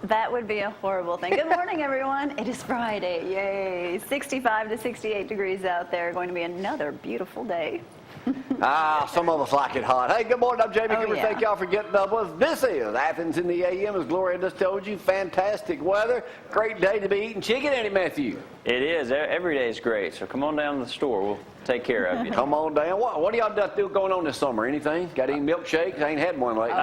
That would be a horrible thing. Good morning, everyone. It is Friday. Yay. 65 to 68 degrees out there. Going to be another beautiful day. Some of us like it hot. Hey, good morning. I'm Jamie. Thank y'all for getting up with us. This is Athens in the AM, as Gloria just told you. Fantastic weather. Great day to be eating chicken, ain't it, Matthew? It is. Every day is great. So come on down to the store. We'll take care of you. Come on down. What do y'all do going on this summer? Anything? Got any milkshakes? I ain't had one lately.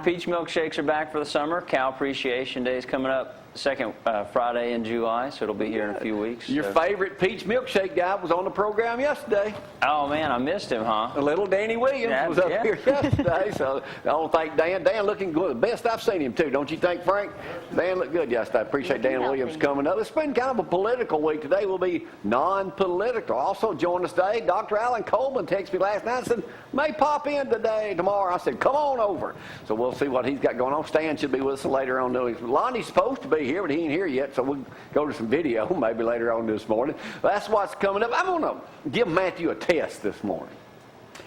Peach milkshakes are back for the summer. Cow Appreciation Day is coming up second Friday in July, so it'll be here in a few weeks. Your favorite peach milkshake guy was on the program yesterday. Oh, man, I missed him, huh? The little Danny Williams was up here yesterday, so I don't think Dan looking good. The best I've seen him, too. Don't you think, Frank? Dan looked good yesterday. I appreciate Dan Williams coming up. It's been kind of a political week. Today will be non-political. Also join us today, Dr. Alan Coleman texted me last night and said, may pop in today, tomorrow. I said, come on over. So we'll see what he's got going on. Stan should be with us later on. Lonnie's supposed to be here, but he ain't here yet, so we'll go to some video maybe later on this morning. That's what's coming up. I'm going to give Matthew a test this morning.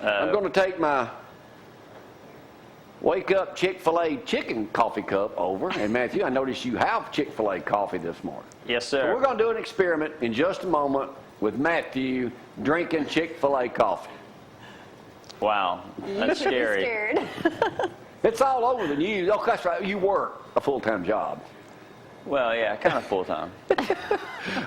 I'm going to take my Wake Up Chick-fil-A chicken coffee cup over. And Matthew, I noticed you have Chick-fil-A coffee this morning. Yes, sir. So we're going to do an experiment in just a moment with Matthew drinking Chick-fil-A coffee. Wow, that's scary. Scared. It's all over the news. Oh, that's right. You work a full-time job. Well, yeah, kind of full-time.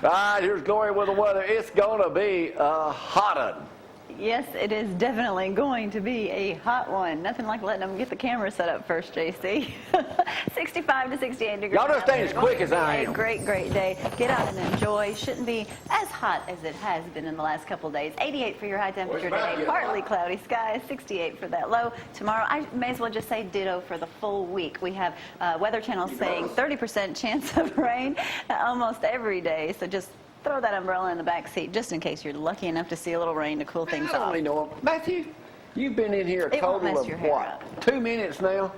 All right, here's Gloria with the weather. It's going to be a hot one. Yes, it is definitely going to be a hot one. Nothing like letting them get the camera set up first, JC. 65 to 68 degrees. Y'all understand as quick as I am. A great day. Get out and enjoy. Shouldn't be as hot as it has been in the last couple of days. 88 for your high temperature today. Partly cloudy skies. 68 for that low. Tomorrow, I may as well just say ditto for the full week. We have Weather Channel saying 30% chance of rain almost every day. So just throw that umbrella in the back seat just in case you're lucky enough to see a little rain to cool things I don't off. even know. Matthew, you've been in here a total of what? 2 minutes now?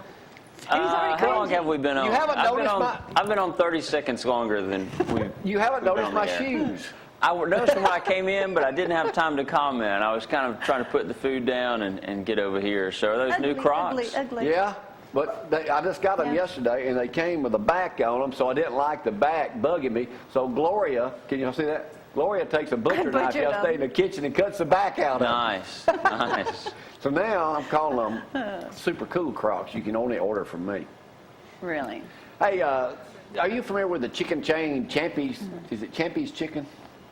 How long have we been on? You haven't noticed I've been on 30 seconds longer than we. You haven't noticed my shoes. I noticed them when I came in, but I didn't have time to comment. I was kind of trying to put the food down and get over here. So are those new Crocs? Ugly. Yeah. But I just got them yesterday, and they came with a back on them, so I didn't like the back bugging me. So Gloria, can you see that? Gloria takes a butcher knife yesterday in the kitchen and cuts the back out of them. Nice. So now I'm calling them super cool Crocs. You can only order from me. Really? Hey, are you familiar with the chicken chain, Champy's? Is it Champy's Chicken?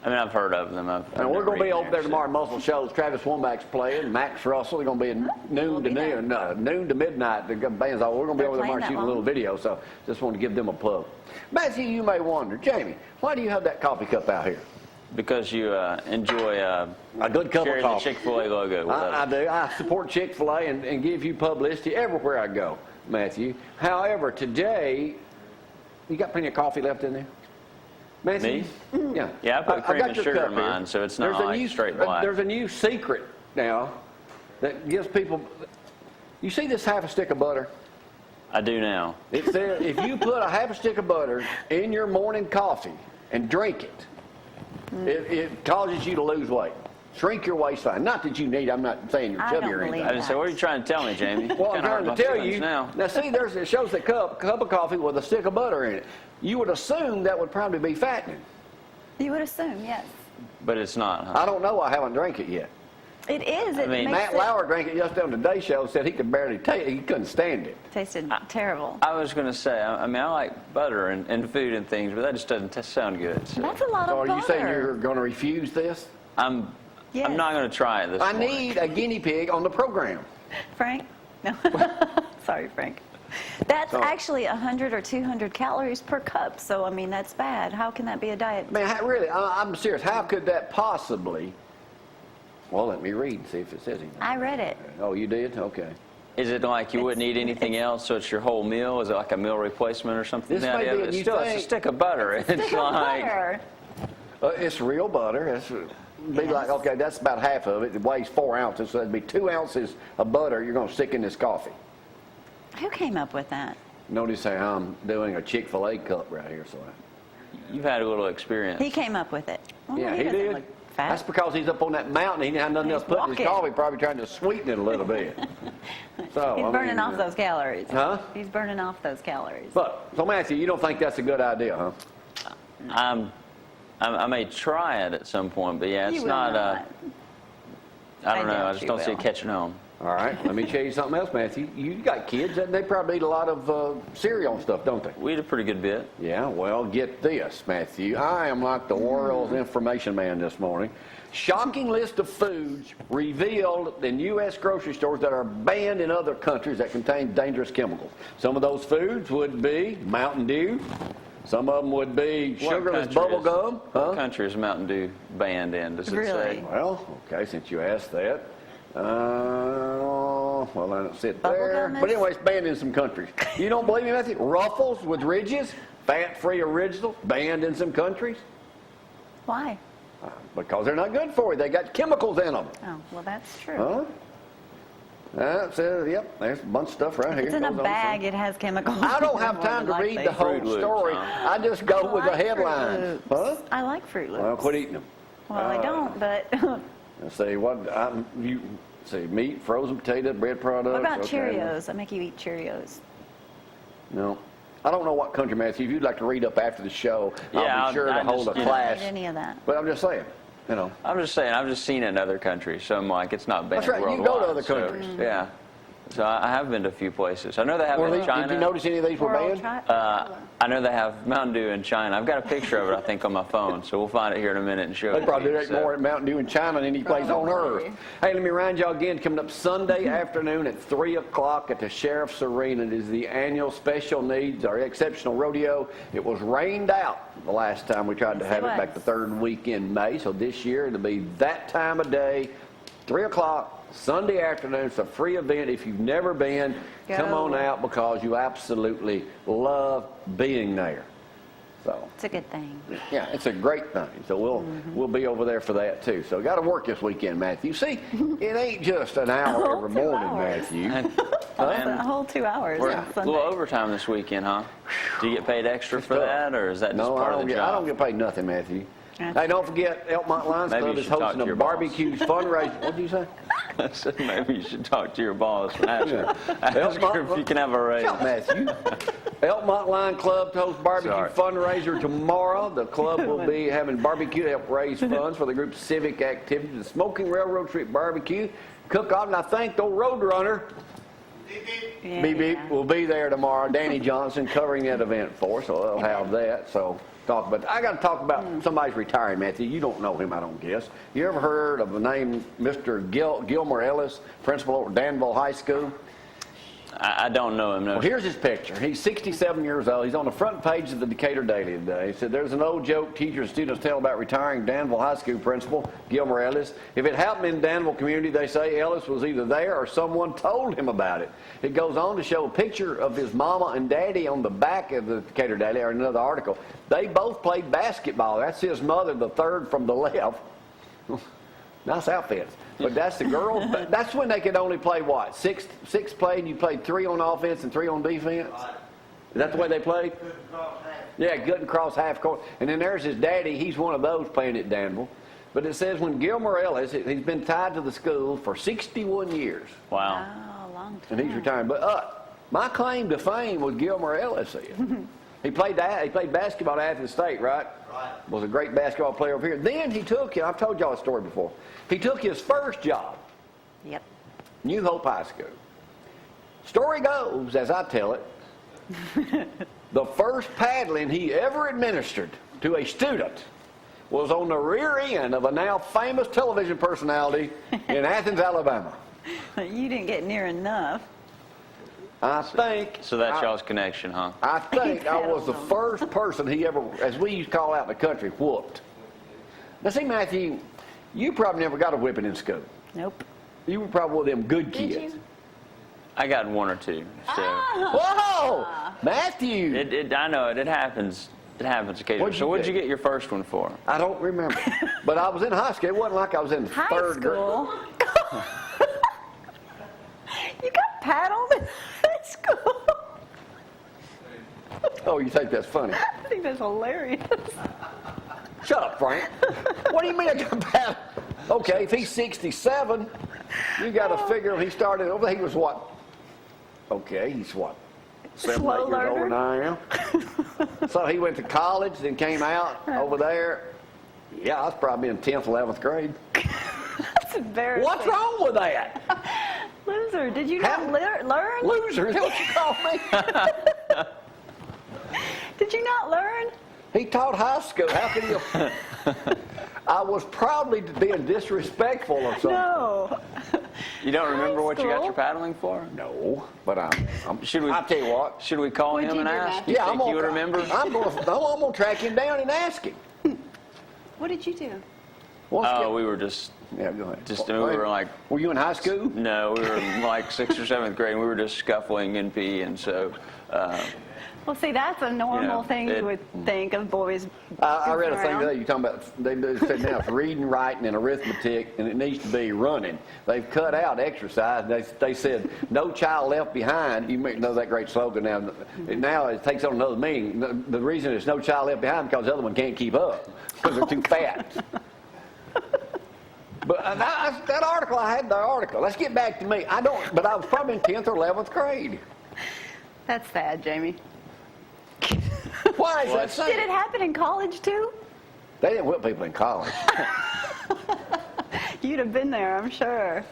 I mean, I've heard of them. And we're going to be over there tomorrow at Muscle Shoals. Travis Womack's playing, Max Russell. They're going to be at noon to midnight. The band's all. We're going to be over there tomorrow shooting a little video, so just want to give them a plug. Matthew, you may wonder, Jamie, why do you have that coffee cup out here? Because you enjoy a good cup of coffee. The Chick-fil-A logo. I do. I support Chick-fil-A and give you publicity everywhere I go, Matthew. However, today, you got plenty of coffee left in there? Matthew? Me? Yeah. Yeah, I put cream and sugar in mine, so it's not like straight black. There's a new secret now that gives people... You see this half a stick of butter? I do now. It says if you put a half a stick of butter in your morning coffee and drink it, it causes you to lose weight. Shrink your waistline. Not that you need. I'm not saying you're chubby or anything. I didn't say, what are you trying to tell me, Jamie? Well, I'm trying to tell you. Now see, it shows the cup of coffee with a stick of butter in it. You would assume that would probably be fattening. You would assume, yes. But it's not, huh? I don't know. I haven't drank it yet. It is. I mean, Matt Lauer drank it yesterday on the Today Show. Said he could barely taste it. He couldn't stand it. Tasted terrible. I was going to say, I mean, I like butter and food and things, but that just doesn't sound good. So. That's a lot of butter. So are you saying you're going to refuse this? I'm not going to try it this morning. I need a guinea pig on the program. Frank? No. Sorry, Frank. That's actually 100 or 200 calories per cup. So, I mean, that's bad. How can that be a diet? Man, really, I'm serious. How could that possibly... Well, let me read and see if it says anything. I read it. Oh, you did? Okay. Is it like you wouldn't eat anything else, so it's your whole meal? Is it like a meal replacement or something? This may be it's still a stick of butter. It's like butter. It's real butter. It's be like, okay, that's about half of it. It weighs 4 ounces, so that'd be 2 ounces of butter you're going to stick in this coffee. Who came up with that? Notice how I'm doing a Chick-fil-A cup right here. So you've had a little experience. He came up with it. Well, yeah, he did. Fat? That's because he's up on that mountain. He didn't have nothing else to put in his walking. coffee. Probably trying to sweeten it a little bit. So He's I burning mean, off those calories. Huh? He's burning off those calories. But so Matthew, you don't think that's a good idea, huh? I may try it at some point, but yeah, it's You will not. I don't know. I doubt just you don't see will. it catching on. All right. Let me tell you something else, Matthew. You got kids, and they probably eat a lot of cereal and stuff, don't they? We eat a pretty good bit. Yeah. Well, get this, Matthew. I am like the world's information man this morning. Shocking list of foods revealed in U.S. grocery stores that are banned in other countries that contain dangerous chemicals. Some of those foods would be Mountain Dew. Some of them would be sugarless bubble gum. What country is Mountain Dew banned in? Does it Really? say? Well, okay, since you asked that. Well, I don't sit Bubble there. gum is- But anyway, it's banned in some countries. You don't believe me, Matthew? Ruffles with ridges, fat-free original, banned in some countries. Why? Because they're not good for you. They got chemicals in them. Oh, well, that's true. Huh? That's it. Yep, there's a bunch of stuff right here. It's in a Goes on bag. It has chemicals. I don't have More time to than read likely. the whole Fruit Loops, story. huh? I just go with the I like Fruit headlines. Loops. Huh? I like Fruit Loops. Well, quit eating them. Well, I don't, but Let's see what you see: meat, frozen potato, bread products. what about okay. Cheerios? I make you eat Cheerios. No. I don't know what country, Matthew. If you'd like to read up after the show, Yeah, I'll be sure to I hold a just- class. I don't eat any of that. But I'm just saying, you know. I'm just saying. I've just seen it in other countries, so I'm like, it's not banned That's right, you worldwide. go to other so, countries. yeah. So I have been to a few places. I know they have Well, it in China. did you notice any of these were World banned? I know they have Mountain Dew in China. I've got a picture of it, I think, on my phone, so we'll find it here in a minute and show it They to probably you. do that more at Mountain Dew in China than any place on earth. Hey, let me remind y'all again, coming up Sunday afternoon at 3 o'clock at the Sheriff's Arena. It is the annual Special Needs or Exceptional Rodeo. It was rained out the last time we tried to have it back the third week in May. So this year it'll be that time of day, 3 o'clock. Sunday afternoon. It's a free event. If you've never been, come on out because you absolutely love being there. So It's a good thing. yeah, it's a great thing. So we'll be over there for that too. So got to work this weekend, Matthew. See, it ain't just an hour every 2 morning, hours. Matthew. It's a whole 2 hours We're on a Sunday. little overtime this weekend, huh? Do you get paid extra for that, or is that just No, part I of the I don't job? get paid nothing, Matthew. That's Hey, don't forget, Elkmont Lions Maybe Club you is should talk hosting to a your boss. barbecues fundraiser. What did you say? I said maybe you should talk to your boss and ask her, ask her if you can have a raise. Shut up, Matthew. Elkmont Lion Club hosts barbecue Sorry. fundraiser tomorrow. The club will be having barbecue to help raise funds for the group's civic activities. The Smoking Railroad Street Barbecue Cook-Off, and I think the Road Runner, Yeah. Beep Beep, will be there tomorrow. Danny Johnson covering that event for us, so they'll have that. So talk about. I got to talk about somebody's retiring, Matthew. You don't know him, I don't guess. You ever heard of the name Mr. Gilmer Ellis, principal at Danville High School? I don't know him, no. Well, here's his picture. He's 67 years old. He's on the front page of the Decatur Daily today. He said, there's an old joke teachers and students tell about retiring Danville High School principal, Gilmer Ellis. If it happened in Danville community, they say Ellis was either there or someone told him about it. It goes on to show a picture of his mama and daddy on the back of the Decatur Daily, or another article. They both played basketball. That's his mother, the third from the left. Nice outfits. But that's the girls. That's when they could only play what? Six play, and you played 3 on offense and 3 on defense? Is that the way they played? Yeah, good and cross half court. And then there's his daddy. He's one of those playing at Danville. But it says when Gilmer Ellis, he's been tied to the school for 61 years. Wow. Wow, long time. And he's retiring. But my claim to fame with Gilmer Ellis is he played basketball at Athens State, right? Right. Was a great basketball player over here. Then he took, I've told y'all a story before. He took his first job, Yep. New Hope High School. Story goes, as I tell it, the first paddling he ever administered to a student was on the rear end of a now famous television personality in Athens, Alabama. You didn't get near enough. I think. So that's y'all's connection, huh? I think I was the first person he ever, as we used to call out in the country, whooped. Now see, Matthew, you probably never got a whipping in school. Nope. You were probably one of them good Did kids. you? I got 1 or 2. So Whoa! Matthew! I know it. It happens. It happens occasionally. What'd you So what did get? you get your first one for? I don't remember. But I was in high school. It wasn't like I was in High third school. You got paddled in high school. Oh, you think that's funny? I think that's hilarious. Shut up, Frank. What do you mean? Okay, if he's 67, you got to figure he started over. He was what? Okay, he's what? 7, 8 years older than I am. So he went to college, then came out over there. Yeah, I was probably in 10th, 11th grade. That's embarrassing. What's wrong with that? Loser. Did you not learn? Loser, is that what you call me? Did you not learn? He taught high school. How could you? I was probably being disrespectful or something. No. You don't remember what you got your paddling for? No, but I'll tell you what. Should we call him and ask? Yeah, you would remember? I'm gonna track him down and ask him. What did you do? We were just. Yeah, go ahead. We were like. Were you in high school? No, we were in like 6th or 7th grade. And we were just scuffling in PE, and so. Well, see, that's a normal thing you would think of boys. I read a thing today. You're talking about. They said now it's reading, writing, and arithmetic, and it needs to be running. They've cut out exercise. They said no child left behind. You may know that great slogan now. Now it takes on another meaning. The reason it's no child left behind because the other one can't keep up because they're too fat. But that article, I had the article. Let's get back to me. But I was probably in 10th or 11th grade. That's sad, Jamie. Why is that sad? Did it happen in college too? They didn't whip people in college. You'd have been there, I'm sure.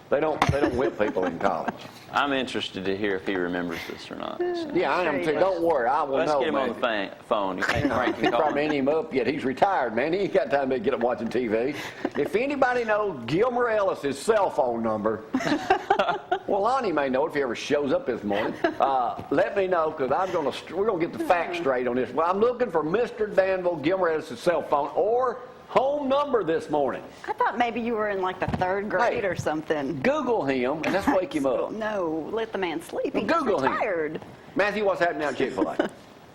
They don't whip people in college. I'm interested to hear if he remembers this or not. So. Yeah, I am too. Don't worry, I will know. Let's get him on the phone. You think Frank can He call probably him? ain't him up yet. He's retired, man. He ain't got time to get up watching TV. If anybody knows Gilmer Ellis's cell phone number, well, Lonnie may know it if he ever shows up this morning. Let me know because we're gonna get the facts straight on this. Well, I'm looking for Mr. Danville Gilmer Ellis's cell phone or home number this morning. I thought maybe you were in like the 3rd grade or something. Google him and let's wake him up. No, let the man sleep. He's Google him. retired. Matthew, what's happening now at Chick-fil-A?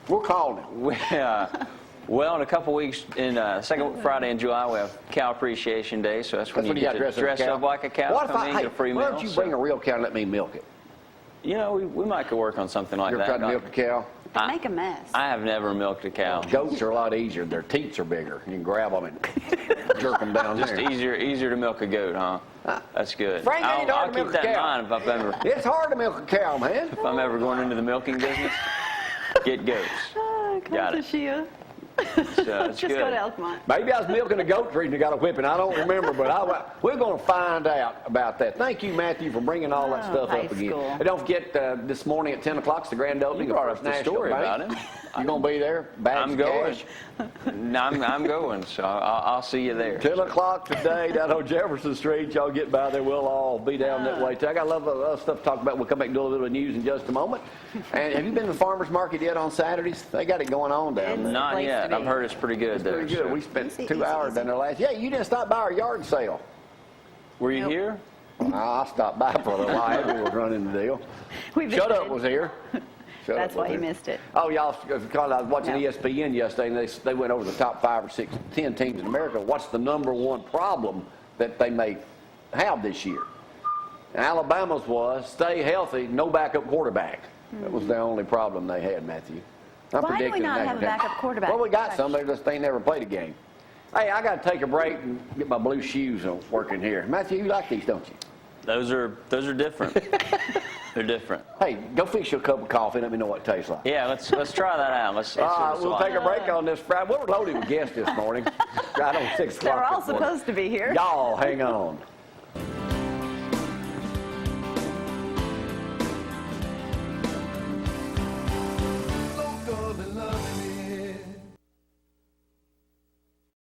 We're calling him. Well, in a couple weeks, in second Friday in July, we have Cow Appreciation Day, so that's when you get to dress up like a cow, come in, get a free meal. Why don't you bring a real cow and let me milk it? You know, we might could work on something like You ever that. tried to milk a cow? They make a mess. I have never milked a cow. Goats are a lot easier. Their teats are bigger. You can grab them and jerk them down Just there. easier to milk a goat, huh? That's good. Frank, ain't I'll hard to keep milk a that in cow. mind It's hard to milk a cow, man. if I'm ever going into the milking business. Get goats. Got it. Shia. So it's Just good. go to Elkmont. Maybe I was milking a goat reason I got a whipping. I don't remember, but we're going to find out about that. Thank you, Matthew, for bringing all that stuff high up again. school. And don't forget, this morning at 10 o'clock is the grand opening You of brought First up the National story Bank. about him. You going to be there? Bags I'm of going. cash? No, I'm going, so I'll see you there. 10 o'clock today down on Jefferson Street. Y'all get by there. We'll all be down that way, too. I got a lot of other stuff to talk about. We'll come back and do a little bit of news in just a moment. And have you been to the farmer's market yet on Saturdays? They got it going on down there. Not place yet. to be. I've heard it's pretty good there. Pretty good. so. We spent Easy, 2 hours easy. down there last. Yeah, you didn't stop by our yard sale. Were you here? I stopped by for a little while. We were running the deal. We Shut visited. Up was here. Shut That's Up why was he here. missed it. Oh, y'all, because I was watching No. ESPN yesterday, and they went over the top 5 or 6, 10 teams in America. What's the number one problem that they may have this year? And Alabama's was stay healthy, no backup quarterback. That was the only problem they had, Matthew. I'm Why do we predicting not that have a game. backup quarterback? Well, we got some. They never played a game. Hey, I got to take a break and get my blue shoes on working here. Matthew, you like these, don't you? Those are different. They're different. Hey, go fix you a cup of coffee and let me know what it tastes like. Yeah, let's try that out. Let's see All what right, it's we'll like. take a break on this Friday. We're loaded with guests this morning. Right on 6 o'clock. They were all this morning. supposed to be here. Y'all hang on.